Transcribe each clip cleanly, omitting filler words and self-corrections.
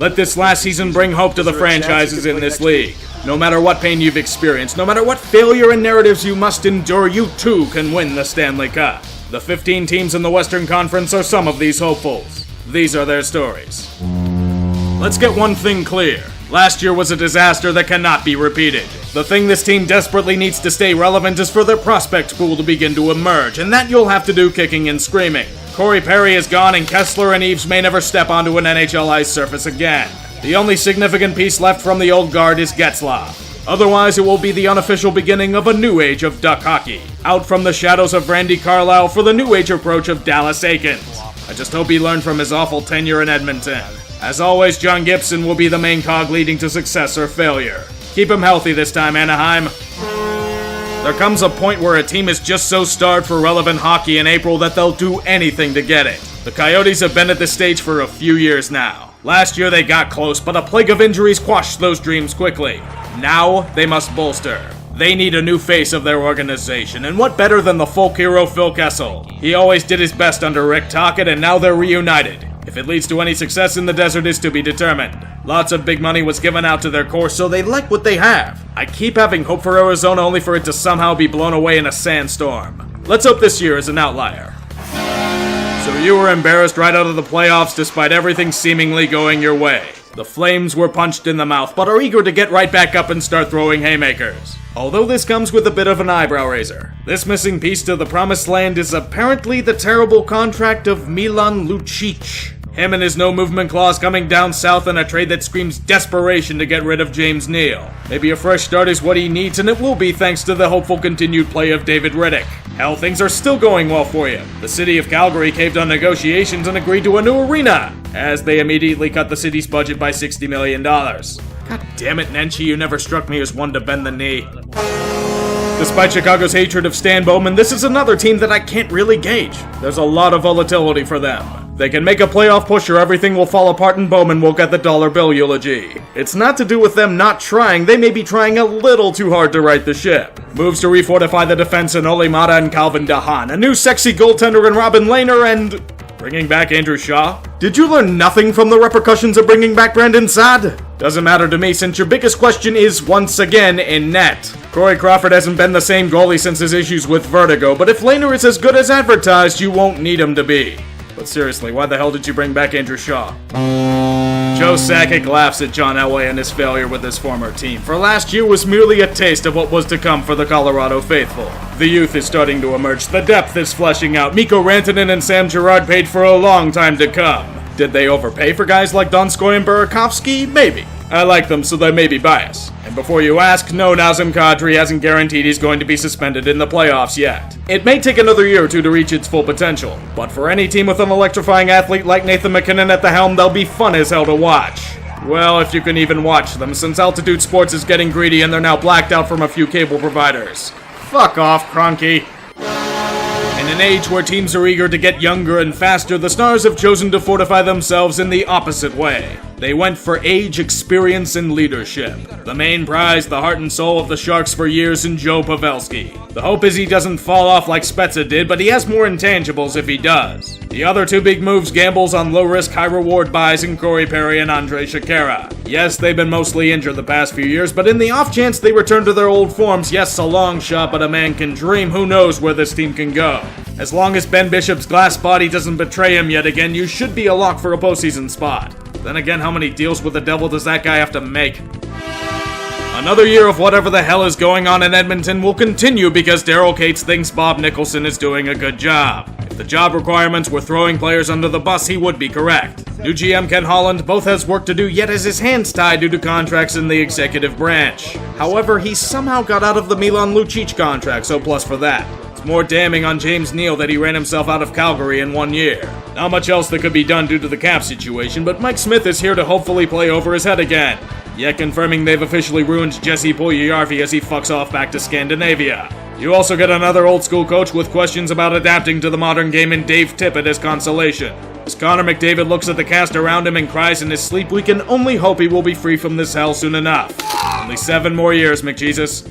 Let this last season bring hope to the franchises in this league. No matter what pain you've experienced, no matter what failure and narratives you must endure, you too can win the Stanley Cup. The 15 teams in the Western Conference are some of these hopefuls. These are their stories. Let's get one thing clear. Last year was a disaster that cannot be repeated. The thing this team desperately needs to stay relevant is for their prospect pool to begin to emerge, and that you'll have to do kicking and screaming. Corey Perry is gone, and Kessler and Eves may never step onto an NHL ice surface again. The only significant piece left from the old guard is Getzlaf. Otherwise, it will be the unofficial beginning of a new age of Duck hockey. Out from the shadows of Randy Carlyle for the new age approach of Dallas Eakins. I just hope he learned from his awful tenure in Edmonton. As always, John Gibson will be the main cog leading to success or failure. Keep him healthy this time, Anaheim. There comes a point where a team is just so starved for relevant hockey in April that they'll do anything to get it. The Coyotes have been at this stage for a few years now. Last year they got close, but a plague of injuries quashed those dreams quickly. Now they must bolster. They need a new face of their organization, and what better than the folk hero Phil Kessel? He always did his best under Rick Tocchet, and now they're reunited. If it leads to any success in the desert is to be determined. Lots of big money was given out to their core, so they like what they have. I keep having hope for Arizona only for it to somehow be blown away in a sandstorm. Let's hope this year is an outlier. So you were embarrassed right out of the playoffs despite everything seemingly going your way. The Flames were punched in the mouth, but are eager to get right back up and start throwing haymakers. Although this comes with a bit of an eyebrow raiser. This missing piece to the promised land is apparently the terrible contract of Milan Lucic. Him and his no-movement clause coming down south in a trade that screams desperation to get rid of James Neal. Maybe a fresh start is what he needs, and it will be thanks to the hopeful continued play of David Riddick. Hell, things are still going well for you. The city of Calgary caved on negotiations and agreed to a new arena, as they immediately cut the city's budget by $60 million. God damn it, Nenshi, you never struck me as one to bend the knee. Despite Chicago's hatred of Stan Bowman, this is another team that I can't really gauge. There's a lot of volatility for them. They can make a playoff push or everything will fall apart and Bowman will get the dollar bill eulogy. It's not to do with them not trying, they may be trying a little too hard to right the ship. Moves to refortify the defense in Ole Mata and Calvin DeHaan, a new sexy goaltender in Robin Lehner, and bringing back Andrew Shaw? Did you learn nothing from the repercussions of bringing back Brandon Saad? Doesn't matter to me since your biggest question is, once again, in net. Corey Crawford hasn't been the same goalie since his issues with vertigo, but if Lehner is as good as advertised, you won't need him to be. But seriously, why the hell did you bring back Andrew Shaw? Joe Sakic laughs at John Elway and his failure with his former team, for last year was merely a taste of what was to come for the Colorado faithful. The youth is starting to emerge, the depth is fleshing out, Mikko Rantanen and Sam Girard paid for a long time to come. Did they overpay for guys like Donskoy and Burakovsky? Maybe. I like them, so there may be bias. And before you ask, no, Nazem Kadri hasn't guaranteed he's going to be suspended in the playoffs yet. It may take another year or two to reach its full potential, but for any team with an electrifying athlete like Nathan MacKinnon at the helm, they'll be fun as hell to watch. Well, if you can even watch them, since Altitude Sports is getting greedy and they're now blacked out from a few cable providers. Fuck off, Kroenke. In an age where teams are eager to get younger and faster, the Stars have chosen to fortify themselves in the opposite way. They went for age, experience, and leadership. The main prize, the heart and soul of the Sharks for years, in Joe Pavelski. The hope is he doesn't fall off like Spezza did, but he has more intangibles if he does. The other two big moves gambles on low-risk, high-reward buys in Corey Perry and Andrej Sekera. Yes, they've been mostly injured the past few years, but in the off chance they return to their old forms, yes, a long shot, but a man can dream. Who knows where this team can go? As long as Ben Bishop's glass body doesn't betray him yet again, you should be a lock for a postseason spot. Then again, how many deals with the devil does that guy have to make? Another year of whatever the hell is going on in Edmonton will continue because Daryl Cates thinks Bob Nicholson is doing a good job. If the job requirements were throwing players under the bus, he would be correct. New GM Ken Holland both has work to do, yet has his hands tied due to contracts in the executive branch. However, he somehow got out of the Milan Lucic contract, so plus for that. It's more damning on James Neal that he ran himself out of Calgary in 1 year. Not much else that could be done due to the cap situation, but Mike Smith is here to hopefully play over his head again. Yet confirming they've officially ruined Jesse Puljujärvi as he fucks off back to Scandinavia. You also get another old-school coach with questions about adapting to the modern game in Dave Tippett as consolation. As Connor McDavid looks at the cast around him and cries in his sleep, we can only hope he will be free from this hell soon enough. Only 7 more years, McJesus.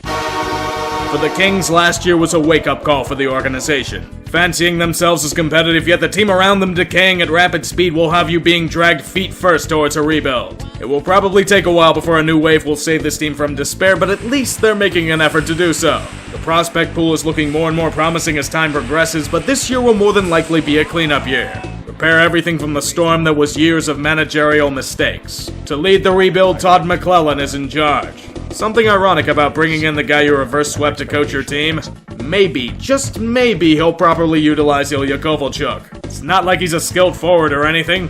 For the Kings, last year was a wake-up call for the organization. fancying themselves as competitive, yet the team around them decaying at rapid speed will have you being dragged feet first towards a rebuild. It will probably take a while before a new wave will save this team from despair, but at least they're making an effort to do so. The prospect pool is looking more and more promising as time progresses, but this year will more than likely be a cleanup year. Prepare everything from the storm that was years of managerial mistakes. To lead the rebuild, Todd McClellan is in charge. Something ironic about bringing in the guy you reverse swept to coach your team? Maybe, just maybe, he'll properly utilize Ilya Kovalchuk. It's not like he's a skilled forward or anything.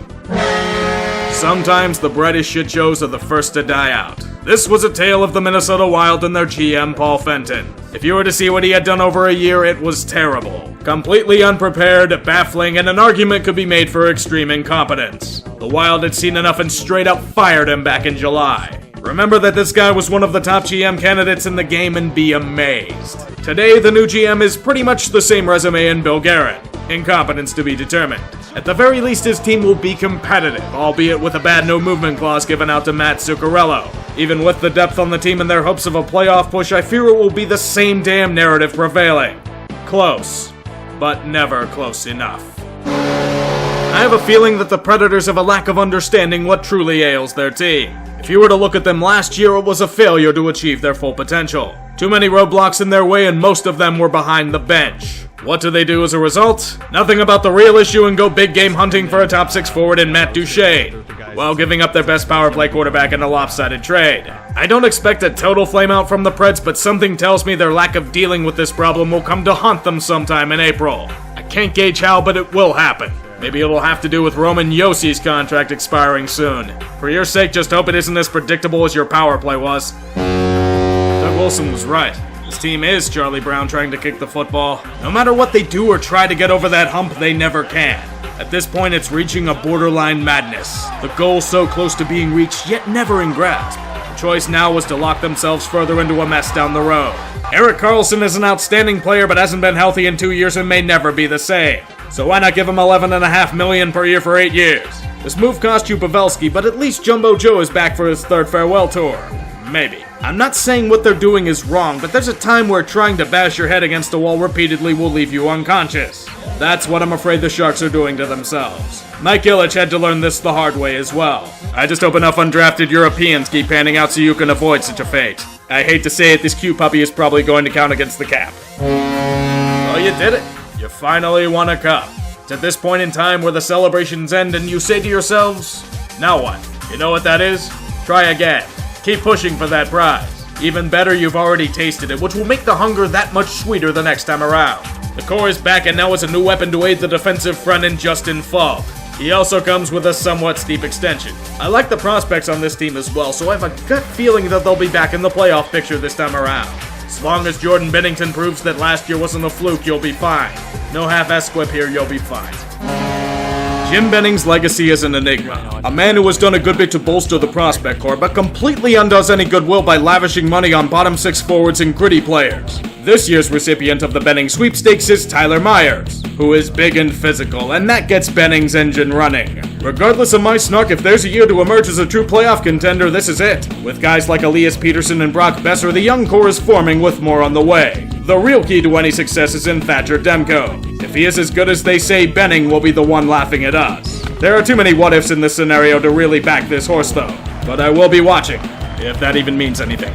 Sometimes the brightest shit shows are the first to die out. This was a tale of the Minnesota Wild and their GM, Paul Fenton. If you were to see what he had done over a year, it was terrible. Completely unprepared, baffling, and an argument could be made for extreme incompetence. The Wild had seen enough and straight up fired him back in July. Remember that this guy was one of the top GM candidates in the game and be amazed. Today, the new GM is pretty much the same resume in Bill Guerin. Incompetence to be determined. At the very least, his team will be competitive, albeit with a bad no-movement clause given out to Matt Zuccarello. Even with the depth on the team and their hopes of a playoff push, I fear it will be the same damn narrative prevailing. Close, but never close enough. I have a feeling that the Predators have a lack of understanding what truly ails their team. If you were to look at them last year, it was a failure to achieve their full potential. Too many roadblocks in their way, and most of them were behind the bench. What do they do as a result? Nothing about the real issue and go big game hunting for a top 6 forward in Matt Duchene, while giving up their best power play quarterback in a lopsided trade. I don't expect a total flameout from the Preds, but something tells me their lack of dealing with this problem will come to haunt them sometime in April. I can't gauge how, but it will happen. Maybe it'll have to do with Roman Yossi's contract expiring soon. For your sake, just hope it isn't as predictable as your power play was. Doug Wilson was right. This team is Charlie Brown trying to kick the football. No matter what they do or try to get over that hump, they never can. At this point, it's reaching a borderline madness. The goal so close to being reached, yet never in grasp. The choice now was to lock themselves further into a mess down the road. Erik Karlsson is an outstanding player, but hasn't been healthy in 2 years and may never be the same. So why not give him $11.5 million per year for 8 years? This move cost you Pavelski, but at least Jumbo Joe is back for his third farewell tour. Maybe. I'm not saying what they're doing is wrong, but there's a time where trying to bash your head against a wall repeatedly will leave you unconscious. That's what I'm afraid the Sharks are doing to themselves. Mike Ilitch had to learn this the hard way as well. I just hope enough undrafted Europeans keep panning out so you can avoid such a fate. I hate to say it, this cute puppy is probably going to count against the cap. Oh, you did it. You finally won a cup. It's at this point in time where the celebrations end and you say to yourselves, now what? You know what that is? Try again. Keep pushing for that prize. Even better, you've already tasted it, which will make the hunger that much sweeter the next time around. The core is back and now has a new weapon to aid the defensive front in Justin Falk. He also comes with a somewhat steep extension. I like the prospects on this team as well, so I have a gut feeling that they'll be back in the playoff picture this time around. As long as Jordan Bennington proves that last year wasn't a fluke, you'll be fine. No half-ass squib here, you'll be fine. Jim Benning's legacy is an enigma. A man who has done a good bit to bolster the prospect core, but completely undoes any goodwill by lavishing money on bottom 6 forwards and gritty players. This year's recipient of the Benning sweepstakes is Tyler Myers, who is big and physical, and that gets Benning's engine running. Regardless of my snark, if there's a year to emerge as a true playoff contender, this is it. With guys like Elias Peterson and Brock Besser, the young core is forming with more on the way. The real key to any success is in Thatcher Demko. If he is as good as they say, Benning will be the one laughing at us. There are too many what-ifs in this scenario to really back this horse, though. But I will be watching, if that even means anything.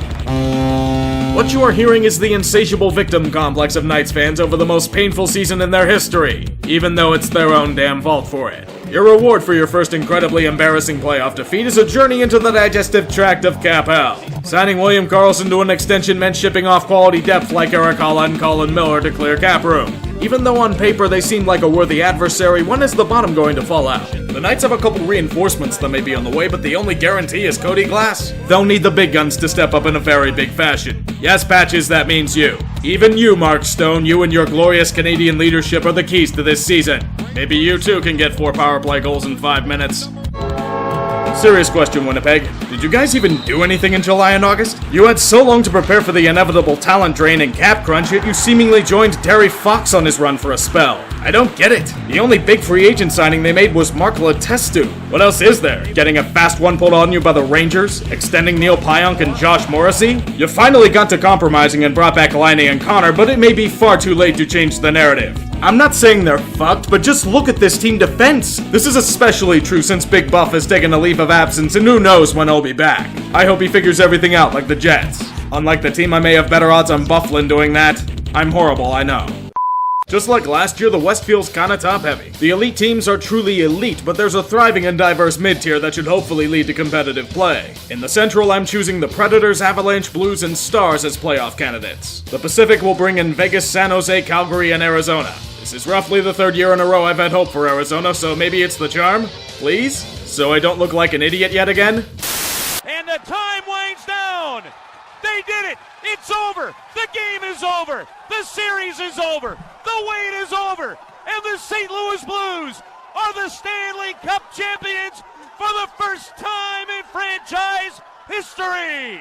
What you are hearing is the insatiable victim complex of Knights fans over the most painful season in their history, even though it's their own damn fault for it. Your reward for your first incredibly embarrassing playoff defeat is a journey into the digestive tract of cap hell. Signing William Karlsson to an extension meant shipping off quality depth like Eric Halla and Colin Miller to clear cap room. Even though on paper they seemed like a worthy adversary, when is the bottom going to fall out? The Knights have a couple reinforcements that may be on the way, but the only guarantee is Cody Glass. They'll need the big guns to step up in a very big fashion. Yes, Patches, that means you. Even you, Mark Stone, you and your glorious Canadian leadership are the keys to this season. Maybe you too can get 4 power play goals in 5 minutes. Serious question, Winnipeg. Did you guys even do anything in July and August? You had so long to prepare for the inevitable talent drain and cap crunch, yet you seemingly joined Terry Fox on his run for a spell. I don't get it. The only big free agent signing they made was Mark Letestu. What else is there? Getting a fast one pulled on you by the Rangers? Extending Neil Pionk and Josh Morrissey? You finally got to compromising and brought back Laine and Connor, but it may be far too late to change the narrative. I'm not saying they're fucked, but just look at this team defense. This is especially true since Big Buff has taken a leave of absence and who knows when he'll be back. I hope he figures everything out like the Jets. Unlike the team, I may have better odds on Bufflin doing that. I'm horrible, I know. Just like last year, the West feels kinda top-heavy. The elite teams are truly elite, but there's a thriving and diverse mid-tier that should hopefully lead to competitive play. In the Central, I'm choosing the Predators, Avalanche, Blues, and Stars as playoff candidates. The Pacific will bring in Vegas, San Jose, Calgary, and Arizona. This is roughly the third year in a row I've had hope for Arizona, so maybe it's the charm? Please? So I don't look like an idiot yet again? And the time winds down! They did it! It's over! The game is over! The series is over! The wait is over! And the St. Louis Blues are the Stanley Cup champions for the first time in franchise history!